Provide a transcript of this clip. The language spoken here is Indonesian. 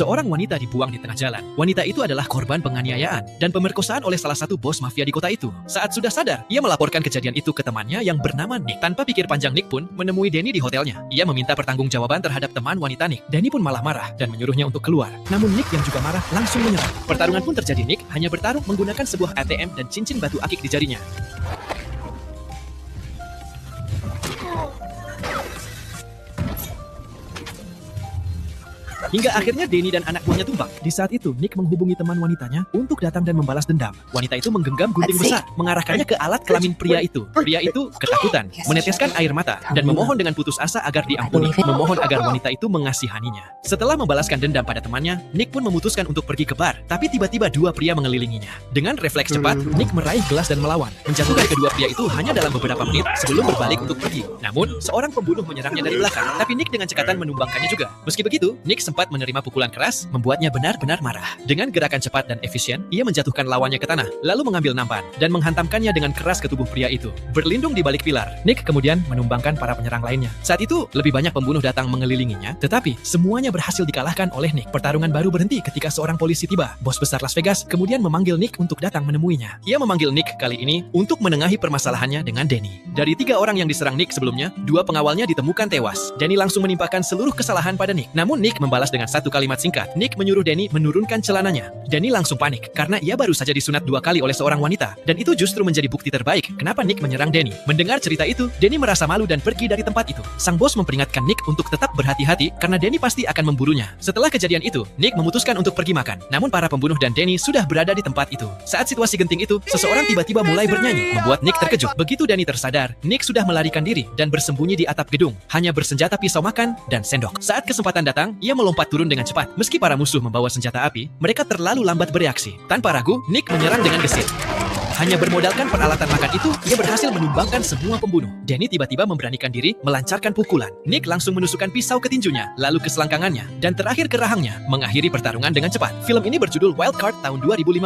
Seorang wanita dibuang di tengah jalan. Wanita itu adalah korban penganiayaan dan pemerkosaan oleh salah satu bos mafia di kota itu. Saat sudah sadar, ia melaporkan kejadian itu ke temannya yang bernama Nick. Tanpa pikir panjang, Nick pun menemui Danny di hotelnya. Ia meminta pertanggungjawaban terhadap teman wanita Nick. Danny pun malah marah dan menyuruhnya untuk keluar. Namun Nick yang juga marah langsung menyerang. Pertarungan pun terjadi. Nick hanya bertarung menggunakan sebuah ATM dan cincin batu akik di jarinya. Hingga akhirnya Danny dan anak buahnya tumbang. Di saat itu, Nick menghubungi teman wanitanya untuk datang dan membalas dendam. Wanita itu menggenggam gunting besar, mengarahkannya ke alat kelamin pria itu. Pria itu ketakutan, meneteskan air mata, dan memohon dengan putus asa agar diampuni. Memohon agar wanita itu mengasihaninya. Setelah membalaskan dendam pada temannya, Nick pun memutuskan untuk pergi ke bar. Tapi tiba-tiba dua pria mengelilinginya. Dengan refleks cepat, Nick meraih gelas dan melawan. Menjatuhkan kedua pria itu hanya dalam beberapa menit sebelum berbalik untuk pergi. Namun, seorang pembunuh menyerangnya dari belakang, tapi Nick dengan cekatan menumbangkannya juga. Meski begitu, Nick sempat menerima pukulan keras, membuatnya benar-benar marah. Dengan gerakan cepat dan efisien, ia menjatuhkan lawannya ke tanah, lalu mengambil nampan dan menghantamkannya dengan keras ke tubuh pria itu. Berlindung di balik pilar, Nick kemudian menumbangkan para penyerang lainnya. Saat itu, lebih banyak pembunuh datang mengelilinginya, tetapi semuanya berhasil dikalahkan oleh Nick. Pertarungan baru berhenti ketika seorang polisi tiba. Bos besar Las Vegas kemudian memanggil Nick untuk datang menemuinya. Ia memanggil Nick kali ini untuk menengahi permasalahannya dengan Danny. Dari 3 orang yang diserang Nick sebelumnya, 2 pengawalnya ditemukan tewas. Danny langsung menimpakan seluruh kesalahan pada Nick. Namun Nick membalas dengan satu kalimat singkat. Nick menyuruh Danny menurunkan celananya. Danny langsung panik karena ia baru saja disunat 2 kali oleh seorang wanita, dan itu justru menjadi bukti terbaik kenapa Nick menyerang Danny. Mendengar cerita itu, Danny merasa malu dan pergi dari tempat itu. Sang bos memperingatkan Nick untuk tetap berhati-hati karena Danny pasti akan memburunya. Setelah kejadian itu, Nick memutuskan untuk pergi makan. Namun para pembunuh dan Danny sudah berada di tempat itu. Saat situasi genting itu, seseorang tiba-tiba mulai bernyanyi, membuat Nick terkejut. Begitu Danny tersadar, Nick sudah melarikan diri dan bersembunyi di atap gedung, hanya bersenjata pisau makan dan sendok. Saat kesempatan datang, ia melompat turun dengan cepat. Meski para musuh membawa senjata api, mereka terlalu lambat bereaksi. Tanpa ragu, Nick menyerang dengan gesit. Hanya bermodalkan peralatan makan itu, ia berhasil menumbangkan semua pembunuh. Danny tiba-tiba memberanikan diri melancarkan pukulan. Nick langsung menusukkan pisau ke tinjunya, lalu ke selangkangannya, dan terakhir ke rahangnya, mengakhiri pertarungan dengan cepat. Film ini berjudul Wild Card tahun 2015.